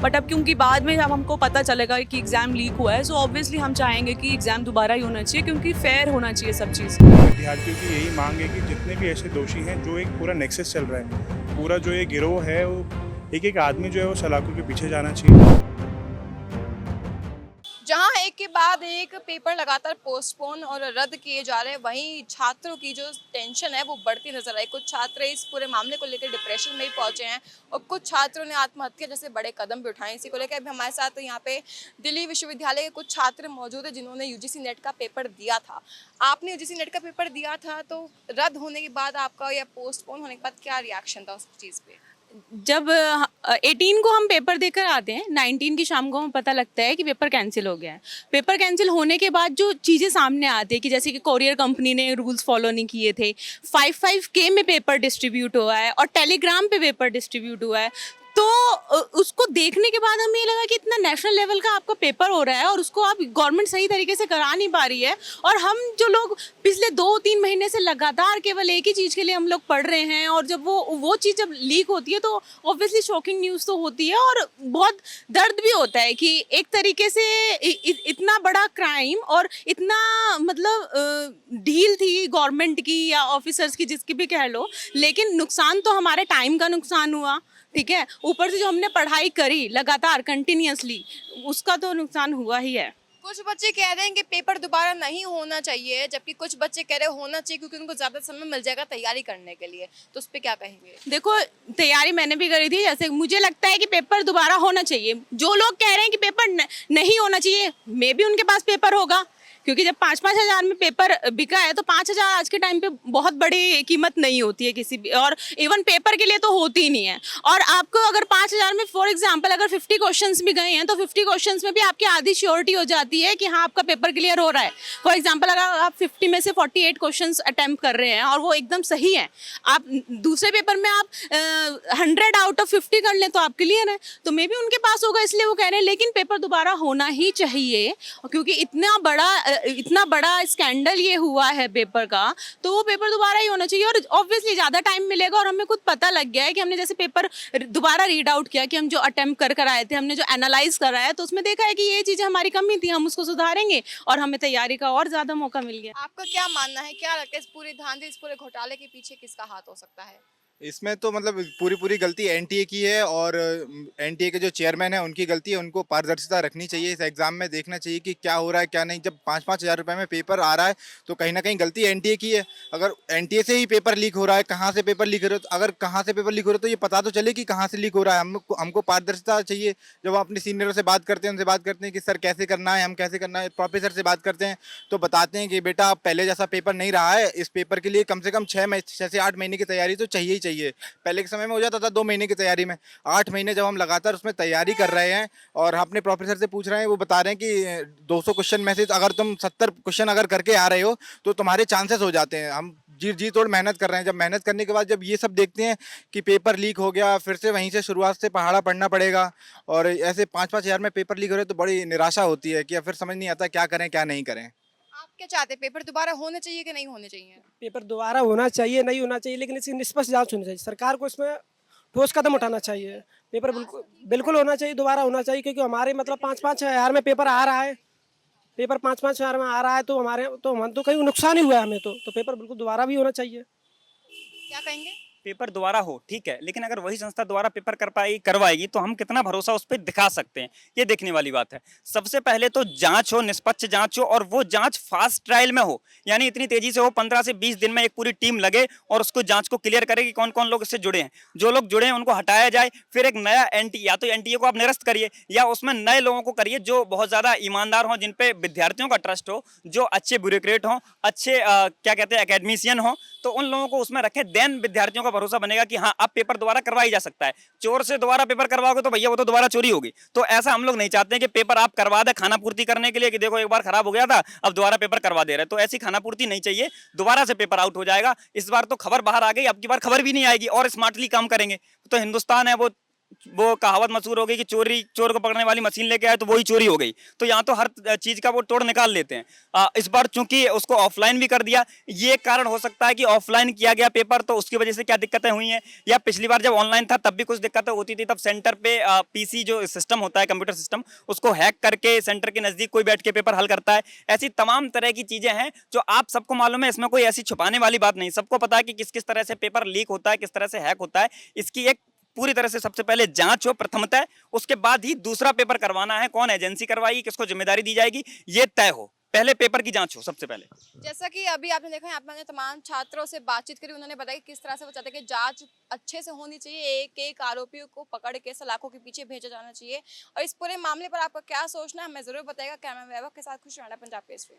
But अब क्योंकि बाद में जब हमको पता चलेगा कि एग्ज़ाम लीक हुआ है, सो ऑब्वियसली हम चाहेंगे कि एग्ज़ाम दोबारा ही होना चाहिए, क्योंकि फेयर होना चाहिए सब चीज़। विद्यार्थियों की यही मांग है कि जितने भी ऐसे दोषी हैं, जो एक पूरा नेक्सस चल रहा है, पूरा जो ये गिरोह है, वो एक-एक आदमी जो है वो सलाखों के पीछे जाना चाहिए। जहां एक के बाद एक पेपर लगातार पोस्टपोन और रद्द किए जा रहे हैं, वहीं छात्रों की जो टेंशन है वो बढ़ती नजर आई। कुछ छात्र इस पूरे मामले को लेकर डिप्रेशन में भी पहुंचे हैं और कुछ छात्रों ने आत्महत्या जैसे बड़े कदम भी उठाए। इसी को लेकर अभी हमारे साथ यहाँ पे दिल्ली विश्वविद्यालय के कुछ छात्र मौजूद है जिन्होंने यूजीसी नेट का पेपर दिया था। आपने यूजीसी नेट का पेपर दिया था, तो रद्द होने के बाद आपका या पोस्टपोन होने के बाद क्या रिएक्शन था उस चीज़ पे? जब 18 को हम पेपर देकर आते हैं, 19 की शाम को हमें पता लगता है कि पेपर कैंसिल हो गया है। पेपर कैंसिल होने के बाद जो चीज़ें सामने आती है कि जैसे कि कोरियर कंपनी ने रूल्स फॉलो नहीं किए थे, 5-5K में पेपर डिस्ट्रीब्यूट हुआ है और टेलीग्राम पे पेपर डिस्ट्रीब्यूट हुआ है। तो उसको देखने के बाद हमें ये लगा कि इतना नेशनल लेवल का आपका पेपर हो रहा है और उसको आप गवर्नमेंट सही तरीके से करा नहीं पा रही है, और हम जो लोग पिछले 2-3 महीने से लगातार केवल एक ही चीज़ के लिए हम लोग पढ़ रहे हैं, और जब वो चीज़ जब लीक होती है तो ऑब्वियसली शॉकिंग न्यूज़ तो होती है और बहुत दर्द भी होता है कि एक तरीके से इतना बड़ा क्राइम और इतना मतलब ढील थी गवर्नमेंट की या ऑफिसर्स की, जिसकी भी कह लो, लेकिन नुकसान तो हमारे टाइम का नुकसान हुआ, ठीक है, ऊपर से जो हमने पढ़ाई करी लगातार कंटिन्यूअसली, उसका तो नुकसान हुआ ही है। कुछ बच्चे कह रहे हैं कि पेपर दोबारा नहीं होना चाहिए, जबकि कुछ बच्चे कह रहे हैं होना चाहिए क्योंकि उनको ज़्यादा समय मिल जाएगा तैयारी करने के लिए। तो उस पे क्या कहेंगे? देखो, तैयारी मैंने भी करी थी, जैसे मुझे लगता है कि पेपर दोबारा होना चाहिए। जो लोग कह रहे हैं कि पेपर नहीं होना चाहिए, मे भी उनके पास पेपर होगा, क्योंकि जब 5-5 हज़ार में पेपर बिका है तो 5 हज़ार आज के टाइम पे बहुत बड़ी कीमत नहीं होती है किसी भी, और इवन पेपर के लिए तो होती ही नहीं है। और आपको अगर 5 हज़ार में फॉर एग्जांपल अगर 50 क्वेश्चंस भी गए हैं तो 50 क्वेश्चंस में भी आपकी आधी श्योरिटी हो जाती है कि हाँ आपका पेपर क्लियर हो रहा है। फॉर एग्जाम्पल अगर आप 50 में से 48 क्वेश्चन अटैम्प्ट कर रहे हैं और वो एकदम सही है, आप दूसरे पेपर में आप 100 आउट ऑफ 50 कर लें तो आप क्लियर है, तो मे भी उनके पास होगा, इसलिए वो कह रहे हैं। लेकिन पेपर दोबारा होना ही चाहिए, क्योंकि इतना बड़ा स्कैंडल ये हुआ है पेपर का, तो वो पेपर दोबारा ही होना चाहिए। और ऑब्वियसली ज़्यादा टाइम मिलेगा, और हमें खुद पता लग गया है कि हमने जैसे पेपर दोबारा रीड आउट किया, कि हम जो अटेम्प्ट कर आए थे, हमने जो एनालाइज करा है, तो उसमें देखा है कि ये चीज़ें हमारी कमी थी, हम उसको सुधारेंगे और हमें तैयारी का और ज़्यादा मौका मिल गया। आपका क्या मानना है, क्या लगता है इस पूरी धांधली, इस पूरे घोटाले के पीछे किसका हाथ हो सकता है? इसमें तो मतलब पूरी गलती एनटीए की है, और एनटीए के जो चेयरमैन है उनकी गलती है। उनको पारदर्शिता रखनी चाहिए, इस एग्जाम में देखना चाहिए कि क्या हो रहा है क्या नहीं। जब 5-5 हज़ार रुपये में पेपर आ रहा है तो कहीं ना कहीं गलती एनटीए की है। अगर एनटीए से ही पेपर लीक हो रहा है, कहाँ से पेपर लीक हो रहा है, तो अगर कहाँ से पेपर लीक हो रहा है तो ये पता तो चले कि कहाँ से लीक हो रहा है। हमको पारदर्शिता चाहिए। जब हम अपने सीनियरों से बात करते हैं, उनसे बात करते हैं कि सर कैसे करना है, हम कैसे करना है, प्रोफेसर से बात करते हैं तो बताते हैं कि बेटा पहले जैसा पेपर नहीं रहा है, इस पेपर के लिए कम से कम 6 से 8 महीने की तैयारी तो चाहिए ही चाहिए। पहले समय में हो जाता था 2 महीने की तैयारी में, 8 महीने जब हम लगातार उसमें तैयारी कर रहे हैं और हम अपने प्रोफेसर से पूछ रहे हैं, वो बता रहे हैं कि 200 क्वेश्चन में से अगर तुम 70 क्वेश्चन अगर करके आ रहे हो तो तुम्हारे चांसेस हो जाते हैं। हम जी तोड़ मेहनत कर रहे हैं। जब मेहनत करने के बाद जब ये सब देखते हैं कि पेपर लीक हो गया, फिर से वहीं से शुरुआत से पहाड़ा पढ़ना पड़ेगा, और ऐसे 5-5 हज़ार में पेपर लीक हो रहे तो बड़ी निराशा होती है कि फिर समझ नहीं आता क्या करें क्या नहीं करें। आप क्या चाहते हैं, पेपर दोबारा होने चाहिए कि नहीं होने चाहिए? पेपर दोबारा होना चाहिए, नहीं होना चाहिए, लेकिन इसकी निष्पक्ष जांच होनी चाहिए। सरकार को इसमें ठोस कदम उठाना चाहिए। पेपर बिल्कुल बिल्कुल होना चाहिए, दोबारा होना चाहिए, क्योंकि हमारे मतलब 5-5 हज़ार में पेपर आ रहा है। पेपर 5-5 हज़ार में आ रहा है तो हम तो कहीं नुकसान ही हुआ है हमें तो पेपर बिल्कुल दोबारा भी होना चाहिए। क्या कहेंगे? पेपर दोबारा हो ठीक है, लेकिन अगर वही संस्था दोबारा पेपर करवाएगी तो हम कितना भरोसा उस पर दिखा सकते हैं, ये देखने वाली बात है। सबसे पहले तो जांच हो, निष्पक्ष जांच हो, और वो जांच फास्ट ट्रायल में हो, यानी इतनी तेजी से हो 15 से 20 दिन में एक पूरी टीम लगे और उसको जांच को क्लियर करे कि कौन कौन लोग इससे जुड़े हैं। जो लोग जुड़े हैं उनको हटाया जाए, फिर एक नया या तो एनटीए को आप निरस्त करिए या उसमें नए लोगों को करिए जो बहुत ज़्यादा ईमानदार हों, जिन पे विद्यार्थियों का ट्रस्ट हो, जो अच्छे ब्यूरोक्रेट हों, अच्छे क्या कहते हैं एकेडमिशियन हों, तो उन लोगों को उसमें रखें। देन विद्यार्थियों का भरोसा बनेगा कि हाँ अब पेपर दोबारा करवाई जा सकता है। चोर से दोबारा पेपर करवाओगे तो भैया वो तो दोबारा चोरी होगी। तो ऐसा हम लोग नहीं चाहते हैं कि पेपर आप करवा दे खाना पूर्ति करने के लिए, कि देखो एक बार खराब हो गया था अब दोबारा पेपर करवा दे रहे, तो ऐसी खाना पूर्ति नहीं चाहिए। दोबारा से पेपर आउट हो जाएगा। इस बार तो खबर बाहर आ गई, अब की बार खबर भी नहीं आएगी और स्मार्टली काम करेंगे। तो हिंदुस्तान है वो वो कहावत मशहूर हो गई कि चोर को पकड़ने वाली मशीन लेके आए तो वही चोरी हो गई। तो यहाँ तो हर चीज का वो तोड़ निकाल लेते हैं। इस बार चूंकि उसको ऑफलाइन भी कर दिया, ये कारण हो सकता है कि ऑफलाइन किया गया पेपर तो उसकी वजह से क्या दिक्कतें हुई हैं, या पिछली बार जब ऑनलाइन था तब भी कुछ दिक्कतें होती थी, तब सेंटर पे पीसी जो सिस्टम होता है, कंप्यूटर सिस्टम, उसको हैक करके सेंटर के नजदीक कोई बैठ के पेपर हल करता है। ऐसी तमाम तरह की चीजें हैं जो आप सबको मालूम है, इसमें कोई ऐसी छुपाने वाली बात नहीं, सबको पता है कि किस किस तरह से पेपर लीक होता है, किस तरह से हैक होता है। इसकी एक पूरी तरह से सबसे पहले जांच हो प्रथमतः, उसके बाद ही दूसरा पेपर करवाना है, कौन एजेंसी करवाएगी, किसको जिम्मेदारी दी जाएगी, ये तय हो। पहले पेपर की जांच हो सबसे पहले। जैसा कि अभी आपने देखा, यहाँ पे मैंने तमाम छात्रों से बातचीत करी, उन्होंने बताया कि किस तरह से वो चाहते हैं कि जांच अच्छे से होनी चाहिए, एक एक आरोपियों को पकड़ के सलाखों के पीछे भेजा जाना चाहिए। और इस पूरे मामले पर आपका क्या सोचना है, हमें जरूर बताएगा। कैमरा वैभव के साथ खुशी, पंजाब केसरी।